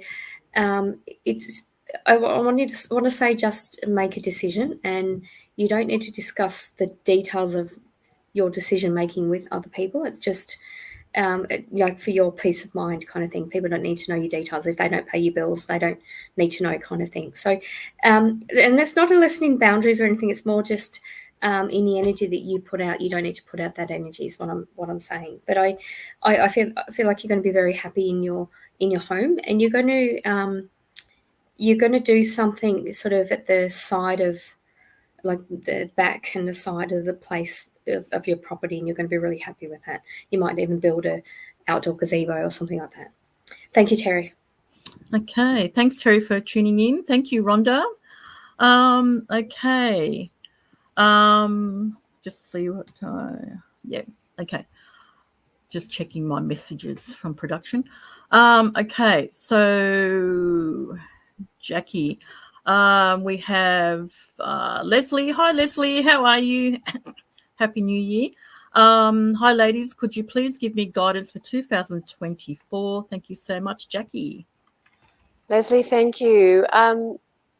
I want to say just make a decision, and you don't need to discuss the details of your decision making with other people. It's just like for your peace of mind kind of thing. People don't need to know your details. If they don't pay your bills, they don't need to know kind of thing. So and it's not a lesson in boundaries or anything. It's more just in the energy that you put out. You don't need to put out that energy is what I'm saying. But I feel like you're going to be very happy in your home, and you're going to do something sort of at the side of, like the back and the side of the place of your property, and you're going to be really happy with that. You might even build a outdoor gazebo or something like that. Thank you, Terry. Okay, thanks, Terry, for tuning in. Thank you, Rhonda. Okay, just see what yeah, okay, just checking my messages from production. Okay, so Jacqui, we have Leslie. Hi, Leslie, how are you? Happy New Year. Hi, ladies. Could you please give me guidance for 2024? Thank you so much, Jacqui. Leslie, thank you.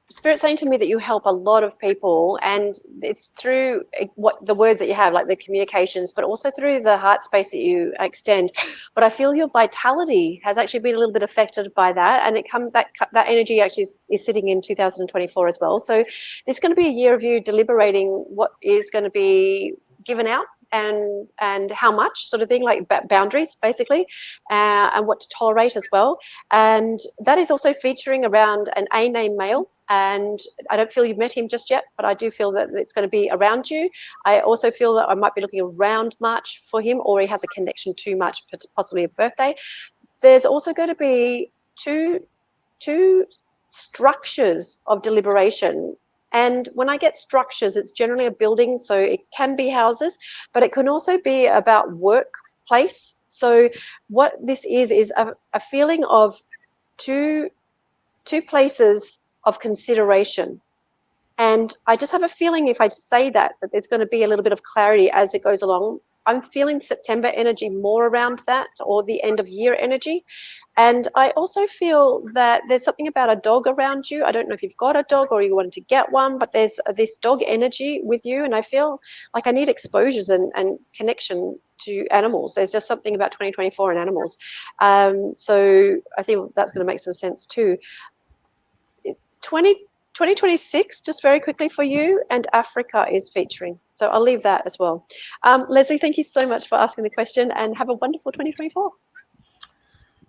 Spirit's saying to me that you help a lot of people, and it's through what the words that you have, like the communications, but also through the heart space that you extend. But I feel your vitality has actually been a little bit affected by that, and that energy actually is sitting in 2024 as well. So this is going to be a year of you deliberating what is going to be given out and how much, sort of thing, like boundaries basically, and what to tolerate as well. And that is also featuring around an A-name male. And I don't feel you've met him just yet, but I do feel that it's going to be around you. I also feel that I might be looking around March for him, or he has a connection to March, possibly a birthday. There's also going to be two structures of deliberation. And when I get structures, it's generally a building, so it can be houses, but it can also be about workplace. So what this is a feeling of two places of consideration. And I just have a feeling if I say that there's going to be a little bit of clarity as it goes along. I'm feeling September energy more around that, or the end of year energy. And I also feel that there's something about a dog around you. I don't know if you've got a dog or you wanted to get one, but there's this dog energy with you. And I feel like I need exposures and connection to animals. There's just something about 2024 and animals. So I think that's going to make some sense too. 2026, just very quickly for you, and Africa is featuring. So I'll leave that as well. Leslie, thank you so much for asking the question, and have a wonderful 2024.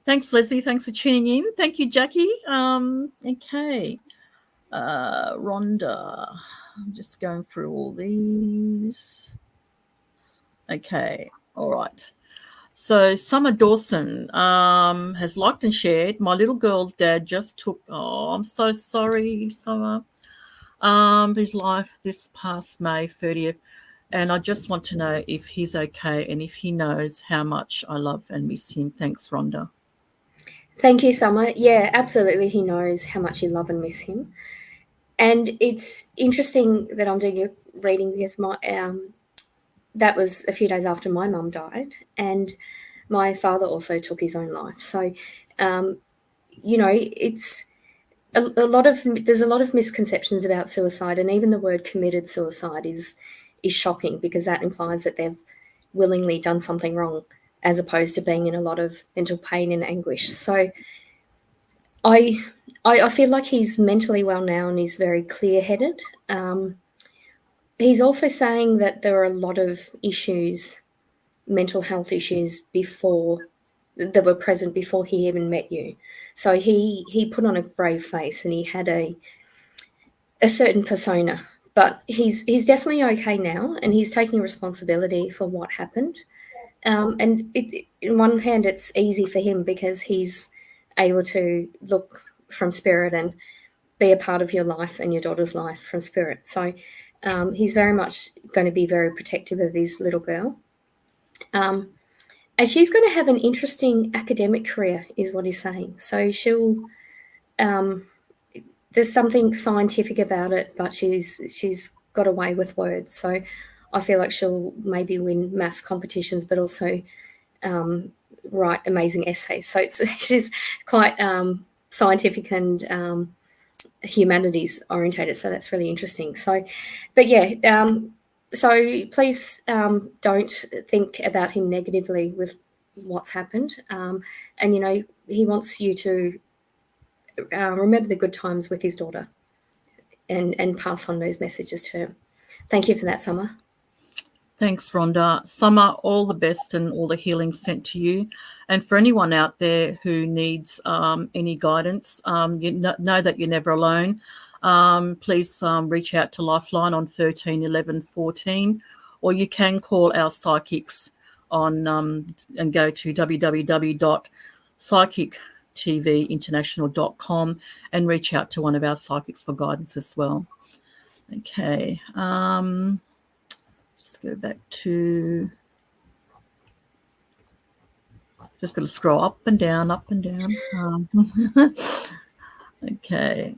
Thanks, Leslie. Thanks for tuning in. Thank you, Jacqui. Okay. Rhonda. I'm just going through all these. Okay. All right. So Summer Dawson has liked and shared. My little girl's dad just took, I'm so sorry, Summer, his life this past May 30th. And I just want to know if he's okay and if he knows how much I love and miss him. Thanks, Rhonda. Thank you, Summer. Yeah, absolutely. He knows how much you love and miss him. And it's interesting that I'm doing your reading because that was a few days after my mum died, and my father also took his own life. So, it's there's a lot of misconceptions about suicide, and even the word committed suicide is shocking because that implies that they've willingly done something wrong, as opposed to being in a lot of mental pain and anguish. So, I feel like he's mentally well now and he's very clear-headed. He's also saying that there are a lot of issues, mental health issues, that were present before he even met you. So he put on a brave face and he had a certain persona, but he's definitely okay now and he's taking responsibility for what happened. And in one hand, it's easy for him because he's able to look from spirit and be a part of your life and your daughter's life from spirit. So he's very much going to be very protective of his little girl. And she's going to have an interesting academic career, is what he's saying. So she'll, there's something scientific about it, but she's got a way with words. So I feel like she'll maybe win maths competitions, but also write amazing essays. So she's quite scientific and humanities orientated, so that's really interesting. So, but yeah, so please don't think about him negatively with what's happened. And he wants you to remember the good times with his daughter and pass on those messages to her. Thank you for that, Summer. Thanks, Rhonda. Summer, all the best and all the healing sent to you. And for anyone out there who needs any guidance, you know that you're never alone. Please reach out to Lifeline on 13 11 14, or you can call our psychics on and go to www.psychictvinternational.com and reach out to one of our psychics for guidance as well. Okay. Go back to, just going to scroll up and down. Okay.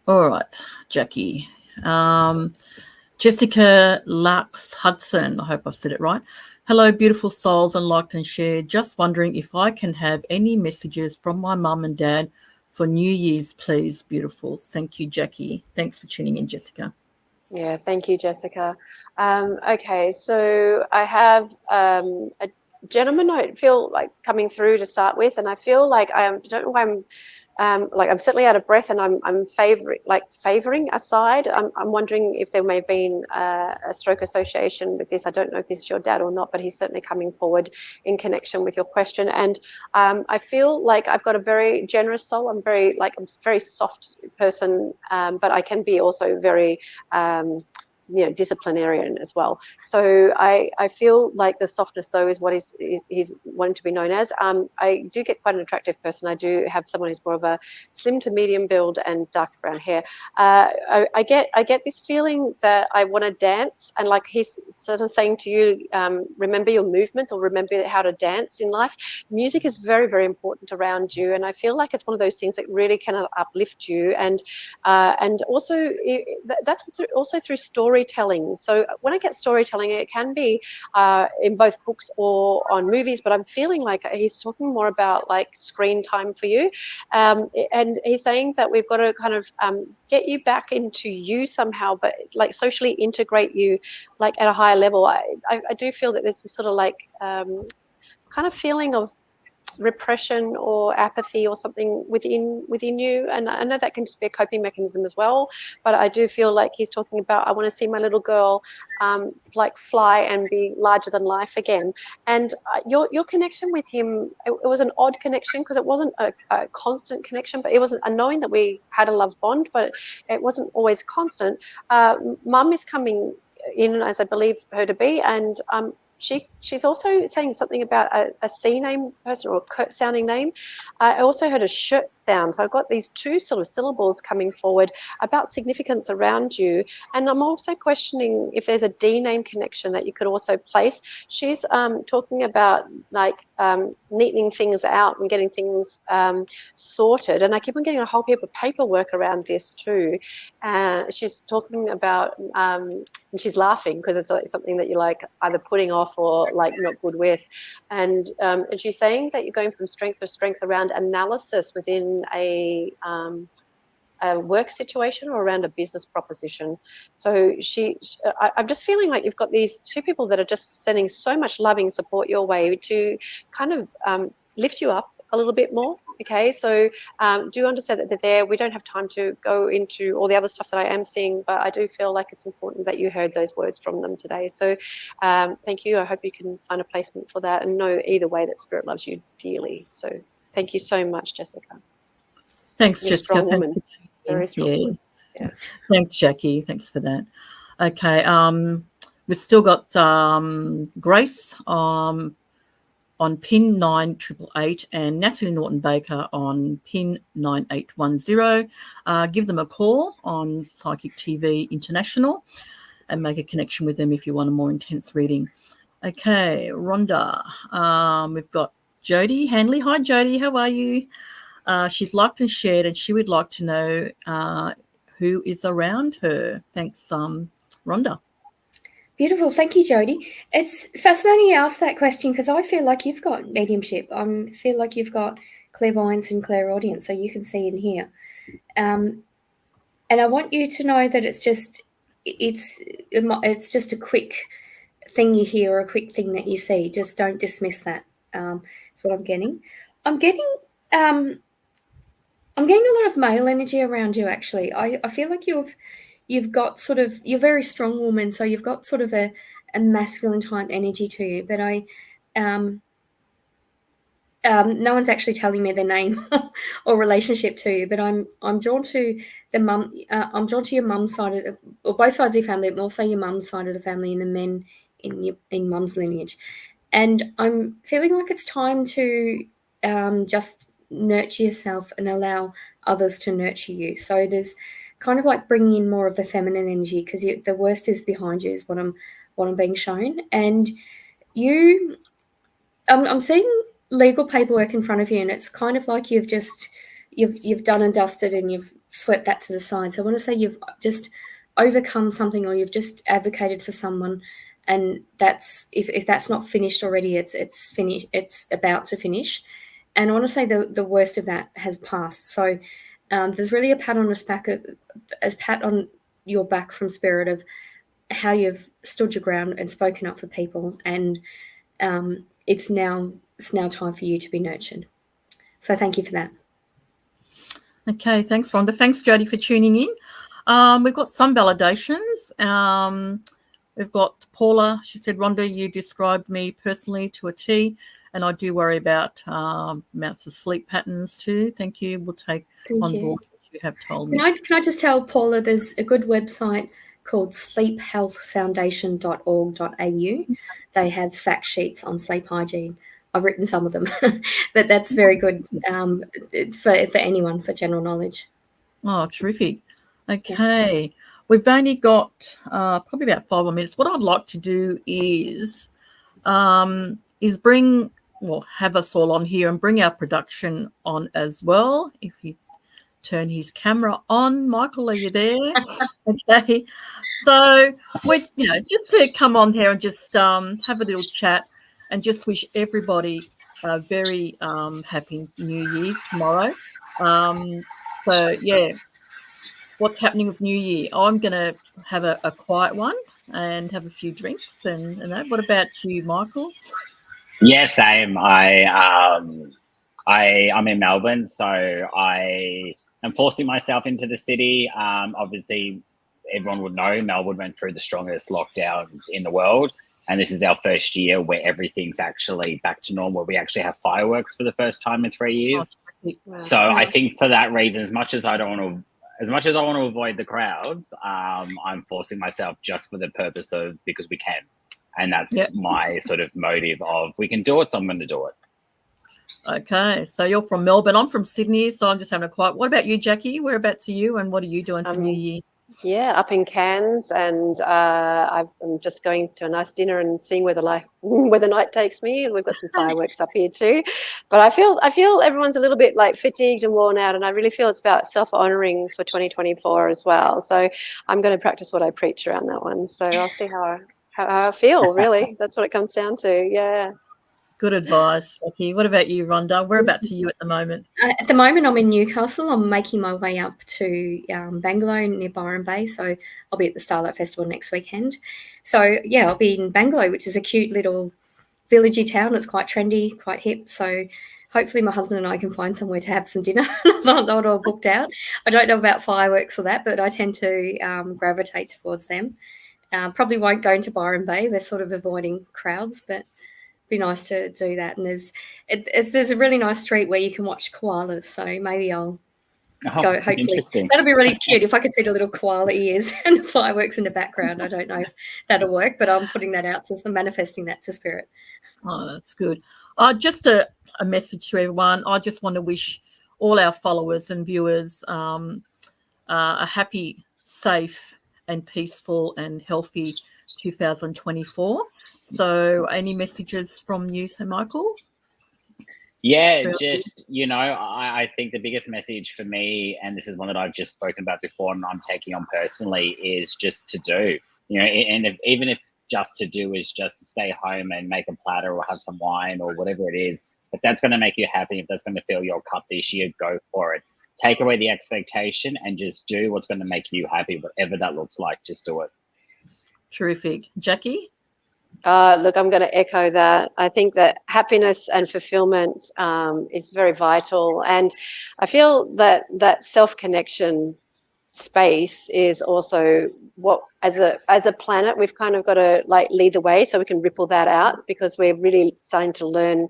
All right, Jacqui. Jessica Lux Hudson, I hope I've said it right. Hello, beautiful souls and liked and shared. Just wondering if I can have any messages from my mum and dad for New Year's, please. Beautiful. Thank you, Jacqui. Thanks for tuning in, Jessica. Yeah, thank you, Jessica. Okay, so I have a gentleman I feel like coming through to start with, and I feel like I don't know why I'm certainly out of breath, and I'm favoring a side. I'm wondering if there may have been a stroke association with this. I don't know if this is your dad or not, but he's certainly coming forward in connection with your question. And I feel like I've got a very generous soul. I'm a very soft person, but I can be also very disciplinarian as well. So I feel like the softness, though, is what he's wanting to be known as. I do get quite an attractive person. I do have someone who's more of a slim to medium build and dark brown hair. I get this feeling that I want to dance, and like he's sort of saying to you, remember your movements or remember how to dance in life. Music is very, very important around you, and I feel like it's one of those things that really can uplift you, and also that's also through story storytelling. So when I get storytelling, it can be in both books or on movies, but I'm feeling like he's talking more about like screen time for you. And he's saying that we've got to kind of get you back into you somehow, but like socially integrate you like at a higher level. I do feel that there's this sort of like kind of feeling of repression or apathy or something within you, and I know that can just be a coping mechanism as well, but I do feel like he's talking about, I want to see my little girl like fly and be larger than life again. And your connection with him, it was an odd connection, because it wasn't a constant connection, but it was a knowing that we had a love bond, but it wasn't always constant. Mum is coming in, as I believe her to be, and she's also saying something about a C name person, or a Kurt sounding name. I also heard a shirt sound. So I've got these two sort of syllables coming forward about significance around you. And I'm also questioning if there's a D name connection that you could also place. She's talking about like neatening things out and getting things sorted. And I keep on getting a whole heap of paperwork around this too. She's talking about, and she's laughing because it's like something that you're like either putting off or like not good with, and she's saying that you're going from strength to strength around analysis within a work situation or around a business proposition. So I'm just feeling like you've got these two people that are just sending so much loving support your way to kind of lift you up a little bit more. Okay, so do understand that they're there. We don't have time to go into all the other stuff that I am seeing, but I do feel like it's important that you heard those words from them today. So thank you. I hope you can find a placement for that, and know either way that Spirit loves you dearly. So thank you so much, Jessica. Thanks, You're Jessica. a strong woman. Very strong woman. Yeah. Thanks, Jacqui. Thanks for that. Okay, we've still got Grace on pin 9888 and Natalie Norton-Baker on pin 9810. Give them a call on Psychic TV International and make a connection with them if you want a more intense reading. Okay, Rhonda, we've got Jody Hanley. Hi, Jody. How are you? She's liked and shared, and she would like to know who is around her. Thanks, Rhonda. Beautiful. Thank you, Jody. It's fascinating you asked that question, because I feel like you've got mediumship. I feel like you've got clairvoyance and clairaudience, so you can see and hear. And I want you to know that it's just a quick thing you hear or a quick thing that you see. Just don't dismiss that. That's what I'm getting. I'm getting a lot of male energy around you, actually. I feel like you've got sort of, you're a very strong woman, so you've got sort of a masculine type energy to you, but no one's actually telling me their name or relationship to you, but I'm drawn to the mum. I'm drawn to your mum's side or both sides of your family, but also your mum's side of the family and the men in mum's lineage. And I'm feeling like it's time to just nurture yourself and allow others to nurture you. So there's kind of like bringing in more of the feminine energy, because the worst is behind you is what I'm being shown. And I'm seeing legal paperwork in front of you, and it's kind of like you've done and dusted and you've swept that to the side. So I want to say you've just overcome something, or you've just advocated for someone, and that's if that's not finished already, it's finished. It's about to finish. And I want to say the worst of that has passed. So there's really a pat on your back from Spirit of how you've stood your ground and spoken up for people, and it's now time for you to be nurtured. So thank you for that. Okay, thanks, Rhonda. Thanks, Jody, for tuning in. We've got some validations. We've got Paula. She said, Rhonda, you described me personally to a T, and I do worry about amounts of sleep patterns too. Thank you. We'll take on board what you have told me. Can I just tell Paula, there's a good website called sleephealthfoundation.org.au. They have fact sheets on sleep hygiene. I've written some of them, but that's very good for anyone, for general knowledge. Oh, terrific. Okay. Yeah. We've only got probably about 5 more minutes. What I'd like to do is have us all on here and bring our production on as well, if you turn his camera on. Michael, are you there? Okay. So just to come on here and just have a little chat and just wish everybody a very happy New Year tomorrow. What's happening with New Year? I'm going to have a quiet one and have a few drinks and that. What about you, Michael? Yeah, same. I'm in Melbourne, so I am forcing myself into the city. Obviously, everyone would know Melbourne went through the strongest lockdowns in the world, and this is our first year where everything's actually back to normal. We actually have fireworks for the first time in 3 years. Wow. So I think for that reason, as much as I want to avoid the crowds, I'm forcing myself just for the purpose of because we can. And that's my sort of motive of we can do it, so I'm going to do it. Okay, so you're from Melbourne. I'm from Sydney, so I'm just having a quiet. What about you, Jacqui? Whereabouts are you, and what are you doing for New Year? Yeah, up in Cairns, and I'm just going to a nice dinner and seeing where the night takes me. We've got some fireworks up here too, but I feel everyone's a little bit like fatigued and worn out, and I really feel it's about self-honouring for 2024 as well. So I'm going to practice what I preach around that one. So I'll see how I feel. Really, that's what it comes down to. Yeah. Good advice, Jacqui. What about you, Rhonda? Whereabouts are you at the moment? At the moment, I'm in Newcastle. I'm making my way up to Bangalow near Byron Bay. So I'll be at the Starlight Festival next weekend. So, yeah, I'll be in Bangalow, which is a cute little villagey town. It's quite trendy, quite hip. So hopefully my husband and I can find somewhere to have some dinner. I'm not all booked out. I don't know about fireworks or that, but I tend to gravitate towards them. Probably won't go into Byron Bay. We're sort of avoiding crowds, but be nice to do that. And there's a really nice street where you can watch koalas, so maybe I'll go. Hopefully that'll be really cute if I could see the little koala ears and the fireworks in the background. I don't know if that'll work, but I'm putting that out, so I'm manifesting that to spirit. Oh, that's good. Just a message to everyone. I just want to wish all our followers and viewers a happy, safe and peaceful and healthy 2024. So any messages from you, Sir Michael? Yeah, just, I think the biggest message for me, and this is one that I've just spoken about before and I'm taking on personally, is just to do, and even if just to do is just to stay home and make a platter or have some wine or whatever it is, if that's going to make you happy, if that's going to fill your cup this year, go for it. Take away the expectation and just do what's going to make you happy, whatever that looks like, just do it. Terrific. Jacqui? Look, I'm going to echo that. I think that happiness and fulfillment is very vital. And I feel that self-connection space is also what, as a planet, we've kind of got to lead the way so we can ripple that out, because we're really starting to learn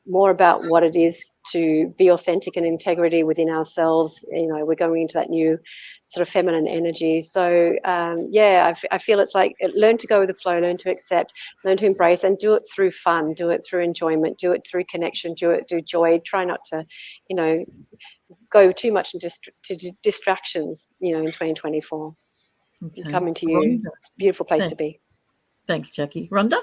more about what it is to be authentic and integrity within ourselves. We're going into that new sort of feminine energy. So I feel it's like learn to go with the flow, learn to accept, learn to embrace, and do it through fun, do it through enjoyment, do it through connection, do it through joy. Try not to, go too much into distractions, in 2024. Okay. Coming to you. Rhonda. It's a beautiful place to be. Thanks, Jacqui. Rhonda?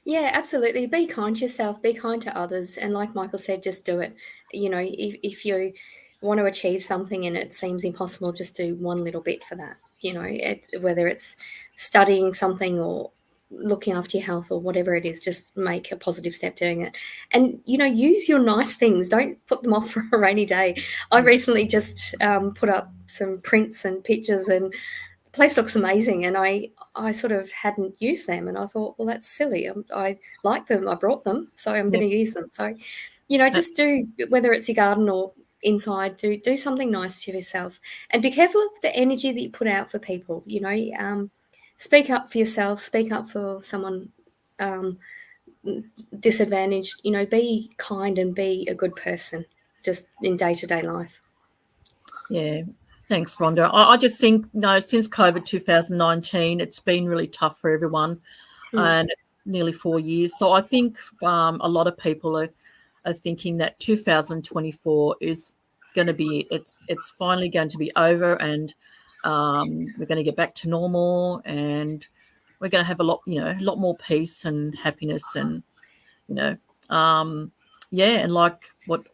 Yeah, absolutely. Be kind to yourself, be kind to others. And like Michael said, just do it. If you want to achieve something and it seems impossible, just do one little bit for that. Whether it's studying something or looking after your health or whatever it is, just make a positive step doing it. And, use your nice things. Don't put them off for a rainy day. I recently just put up some prints and pictures, and the place looks amazing. And I sort of hadn't used them, and I thought, well, that's silly. I like them. I brought them, so I'm going to use them. So, just do, whether it's your garden or inside, do something nice to yourself, and be careful of the energy that you put out for people. Speak up for yourself, speak up for someone disadvantaged. Be kind and be a good person just in day-to-day life. Yeah. Thanks, Rhonda. I just think, since COVID 2019, it's been really tough for everyone, and it's nearly 4 years. So I think a lot of people are thinking that 2024 is going to be, it's finally going to be over, and we're going to get back to normal, and we're going to have a lot more peace and happiness, and and like what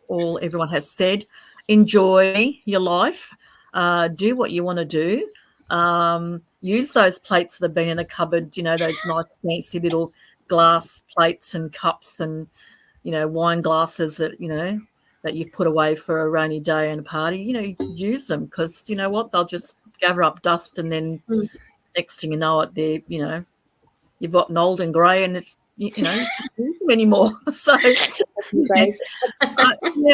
everyone has said, enjoy your life, do what you want to do. Use those plates that have been in the cupboard, you know, those nice fancy little glass plates and cups and, you know, wine glasses that, you know, that you've put away for a rainy day and a party. You know, use them, because you know what, they'll just gather up dust, and then next thing you know it, they're, you know, you've gotten old and grey, and it's, you know, you can't use them anymore. So yeah,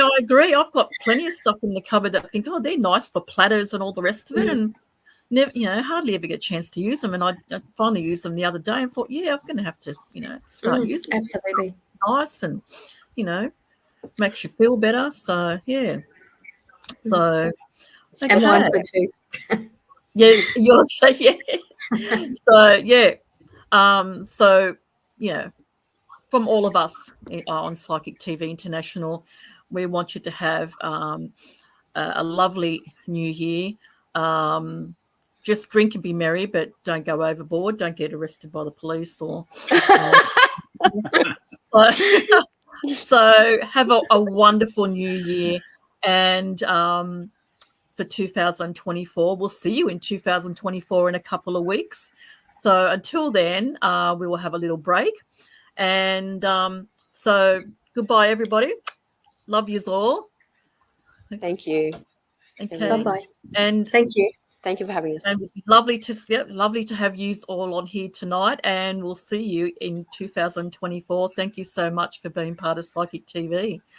I agree. I've got plenty of stuff in the cupboard that I think, oh, they're nice for platters and all the rest of it, and never, you know, hardly ever get a chance to use them. And I finally used them the other day and thought, yeah, I'm going to have to, you know, start using them. Absolutely. Nice, and, you know, makes you feel better. So yeah. So and mine's good too. Yes, yours. Yeah. So yeah. So, you know, from all of us on Psychic TV International, we want you to have a lovely new year. Just drink and be merry, but don't go overboard. Don't get arrested by the police or. So have a wonderful new year, and for 2024, we'll see you in 2024 in a couple of weeks. So until then, we will have a little break, and so goodbye, everybody. Love yous all. Thank you. Okay. Bye-bye. And thank you. Thank you for having us. And lovely to have you all on here tonight, and we'll see you in 2024. Thank you so much for being part of Psychic TV.